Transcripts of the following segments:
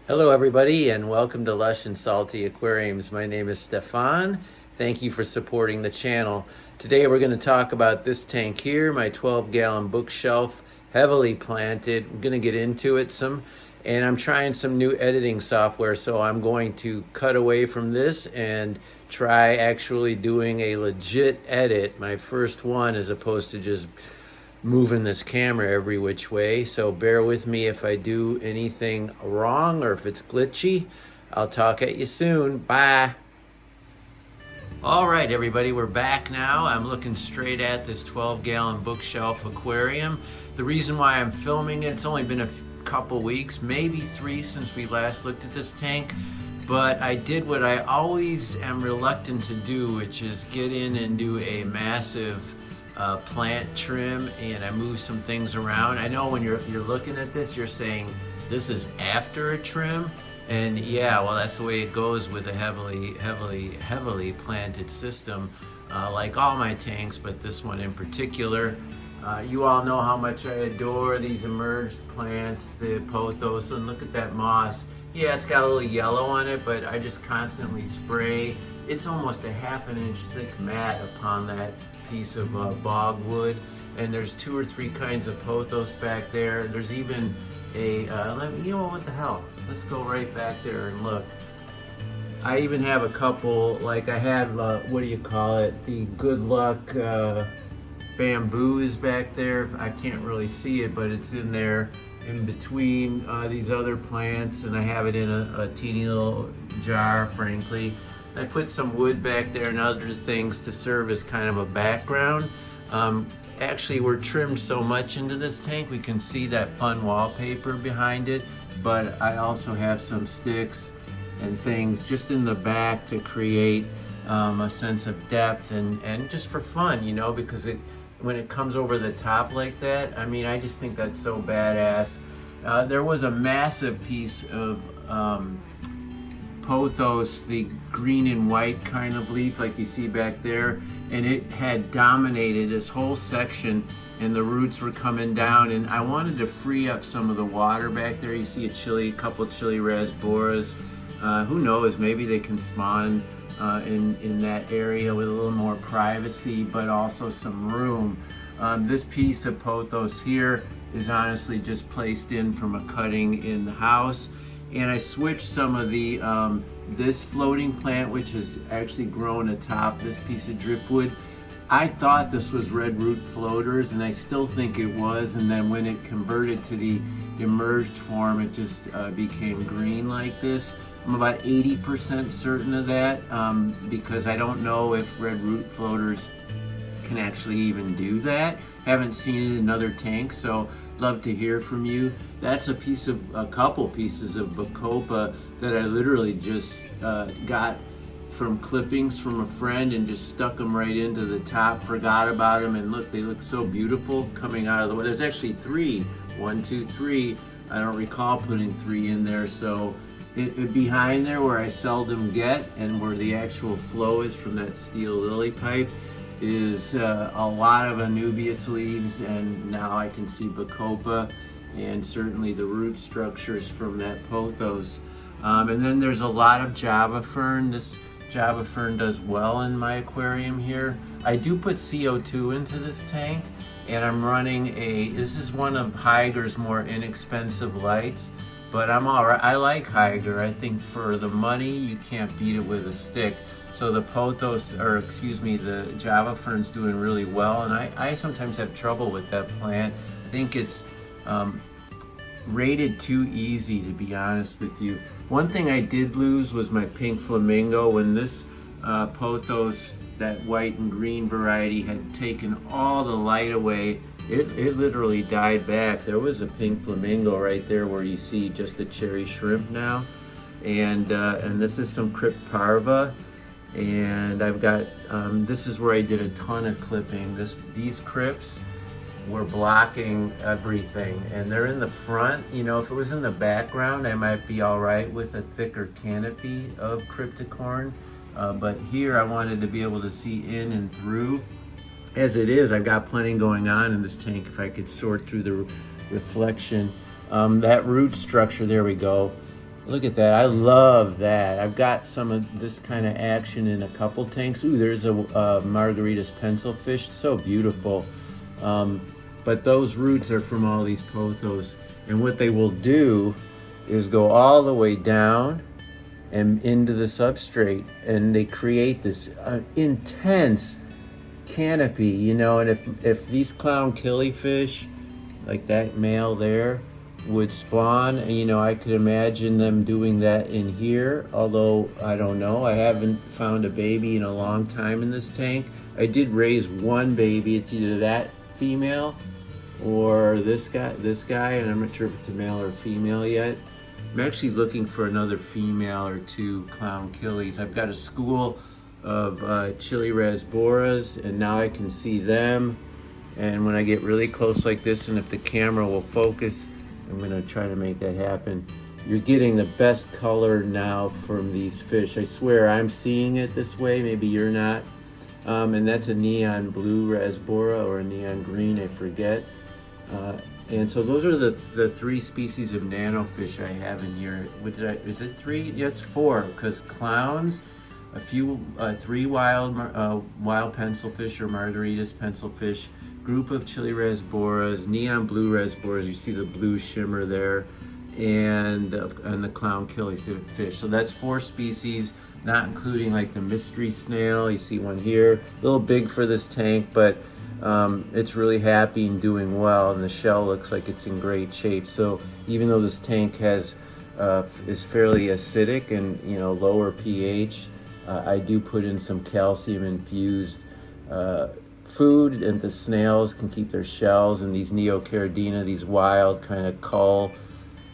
Hello, everybody, and welcome to Lush and Salty Aquariums. My name is Stefan. Thank you for supporting the channel. Today we're going to talk about this tank here, my 12-gallon bookshelf, heavily planted. We're going to get into it some, and I'm trying some new editing software, so I'm going to cut away from this and try actually doing a legit edit, my first one, as opposed to just moving this camera every which way. So bear with me if I do anything wrong or if it's glitchy. I'll talk at you soon. Bye. All right, everybody, we're back now. I'm looking straight at this 12-gallon bookshelf aquarium. The reason why I'm filming it, it's only been a couple weeks, maybe 3 since we last looked at this tank. But I did what I always am reluctant to do, which is get in and do a massive plant trim, and I moved some things around. I know when you're looking at this, you're saying this is after a trim, and yeah, well, that's the way it goes with a heavily planted system, like all my tanks, but this one in particular. You all know how much I adore these emerged plants, the pothos, and look at that moss. Yeah, it's got a little yellow on it, but I just constantly spray. It's almost a ½ inch thick mat upon that piece of bogwood, and there's 2 or 3 kinds of pothos back there. There's even a you know what the hell, let's go right back there and look. I even have a couple, like I had what do you call it, the Good Luck bamboo is back there. I can't really see it, but it's in there in between these other plants, and I have it in a teeny little jar, frankly. I put some wood back there and other things to serve as kind of a background. Actually, we're trimmed so much into this tank, we can see that fun wallpaper behind it, but I also have some sticks and things just in the back to create a sense of depth and just for fun, you know, because when it comes over the top like that, I mean, I just think that's so badass. There was a massive piece of pothos, the green and white kind of leaf like you see back there, and it had dominated this whole section, and the roots were coming down, and I wanted to free up some of the water back there. You see a couple chili rasboras. Who knows, maybe they can spawn in that area with a little more privacy, but also some room. This piece of pothos here is honestly just placed in from a cutting in the house. And I switched some of the, this floating plant, which has actually grown atop this piece of driftwood. I thought this was red root floaters, and I still think it was, and then when it converted to the emerged form, it just became green like this. I'm about 80% certain of that, because I don't know if red root floaters can actually even do that. Haven't seen it in other tanks, so love to hear from you. That's a couple pieces of Bacopa that I literally just got from clippings from a friend and just stuck them right into the top, forgot about them, and look, they look so beautiful coming out of the way. There's actually 3, 1, 2, 3. I don't recall putting 3 in there, so behind there where I seldom get and where the actual flow is from that steel lily pipe is a lot of Anubias leaves, and now I can see Bacopa and certainly the root structures from that pothos. And then there's a lot of Java fern. This Java fern does well in my aquarium here. I do put CO2 into this tank, and I'm running this is one of Haiger's more inexpensive lights, but I'm all right. I like Haiger. I think for the money, you can't beat it with a stick. So the pothos, or excuse me, the Java fern's doing really well, and I sometimes have trouble with that plant. I think it's rated too easy, to be honest with you. One thing I did lose was my pink flamingo. When this pothos, that white and green variety, had taken all the light away, it literally died back. There was a pink flamingo right there where you see just the cherry shrimp now, and this is some crypt parva. And I've got, this is where I did a ton of clipping. These crypts were blocking everything, and they're in the front. You know, if it was in the background, I might be all right with a thicker canopy of cryptocorn. But here I wanted to be able to see in and through. As it is, I've got plenty going on in this tank if I could sort through the reflection. That root structure, there we go. Look at that. I love that. I've got some of this kind of action in a couple tanks. Ooh, there's a Margaritas pencilfish. So beautiful. But those roots are from all these pothos. And what they will do is go all the way down and into the substrate. And they create this intense canopy, you know. And if these clown killifish, like that male there, would spawn, and you know, I could imagine them doing that in here, although I don't know. I haven't found a baby in a long time in this tank. I did raise one baby. It's either that female or this guy, and I'm not sure if it's a male or female yet. I'm actually looking for another female or two clown killies. I've got a school of Chili rasboras, and now I can see them. And when I get really close like this, and if the camera will focus, I'm gonna try to make that happen. You're getting the best color now from these fish. I swear I'm seeing it this way, maybe you're not. And that's a neon blue rasbora or a neon green, I forget. And so those are the three species of nanofish I have in here. Is it three? Yeah, it's four, because clowns, a few, three wild pencilfish or Margaritas pencilfish, group of Chili rasboras, neon blue rasboras, you see the blue shimmer there, and the clown killifish. So that's four species, not including like the mystery snail. You see one here, a little big for this tank, but it's really happy and doing well, and the shell looks like it's in great shape. So even though this tank has is fairly acidic and, you know, lower pH, I do put in some calcium infused food, and the snails can keep their shells. And these Neocaridina, these wild kind of cull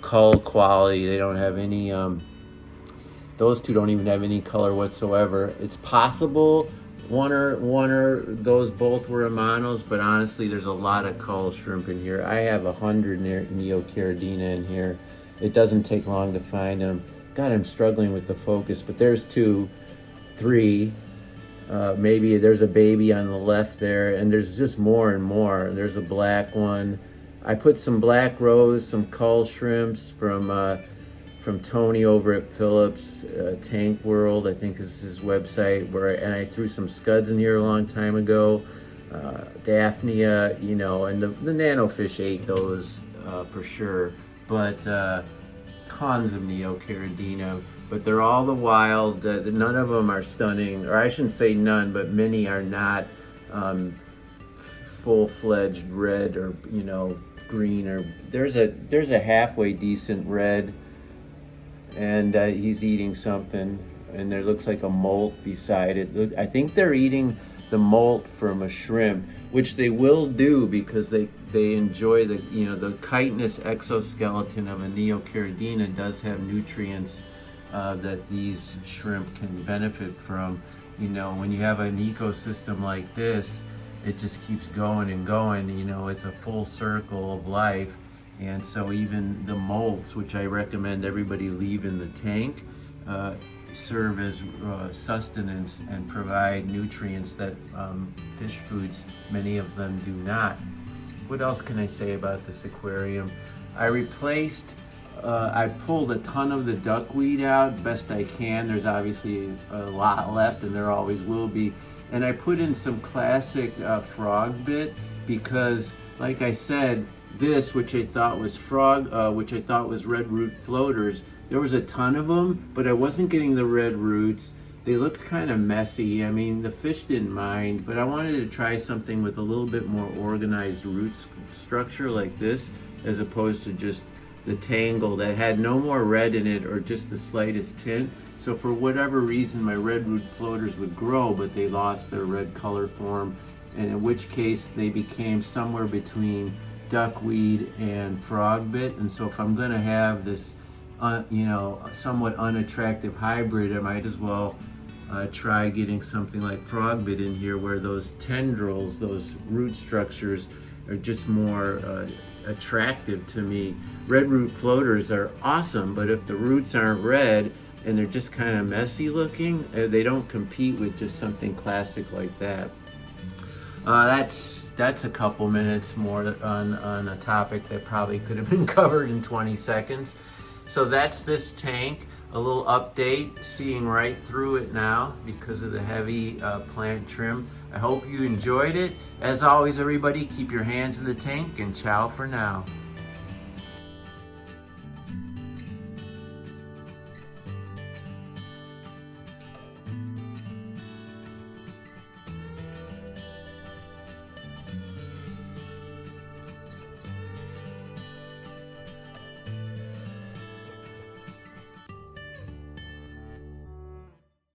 quality, they don't have any, those two don't even have any color whatsoever. It's possible one or those both were Amanos, but honestly, there's a lot of cull shrimp in here. I have 100 Neocaridina in here. It doesn't take long to find them. God, I'm struggling with the focus, but there's 2, 3, maybe there's a baby on the left there, and there's just more and more. There's a black one. I put some black rose, some cull shrimps from Tony over at Phillips Tank World, I think is his website, and I threw some scuds in here a long time ago. Daphnia, you know, and the nanofish ate those for sure, but tons of Neocaridina, but they're all the wild. None of them are stunning, or I shouldn't say none, but many are not full-fledged red or, you know, green. Or there's a halfway decent red, and he's eating something, and there looks like a molt beside it. I think they're eating the molt from a shrimp, which they will do because they enjoy the, you know, the chitinous exoskeleton of a Neocaridina does have nutrients that these shrimp can benefit from. You know, when you have an ecosystem like this, it just keeps going and going. You know, it's a full circle of life. And so even the molts, which I recommend everybody leave in the tank, serve as sustenance and provide nutrients that fish foods, many of them do not. What else can I say about this aquarium? I pulled a ton of the duckweed out best I can. There's obviously a lot left, and there always will be. And I put in some classic frog bit because, like I said, this, which I thought was which I thought was red root floaters, there was a ton of them, but I wasn't getting the red roots. They looked kind of messy. I mean, the fish didn't mind, but I wanted to try something with a little bit more organized root structure like this, as opposed to just the tangle that had no more red in it or just the slightest tint. So for whatever reason, my red root floaters would grow, but they lost their red color form, and in which case they became somewhere between duckweed and frogbit. And so if I'm going to have this you know, somewhat unattractive hybrid, I might as well try getting something like frogbit in here, where those tendrils, those root structures, are just more attractive to me. Red root floaters are awesome, but if the roots aren't red and they're just kind of messy looking, they don't compete with just something classic like that. That's a couple minutes more on a topic that probably could have been covered in 20 seconds. So that's this tank. A little update, seeing right through it now because of the heavy plant trim. I hope you enjoyed it. As always, everybody, keep your hands in the tank, and ciao for now.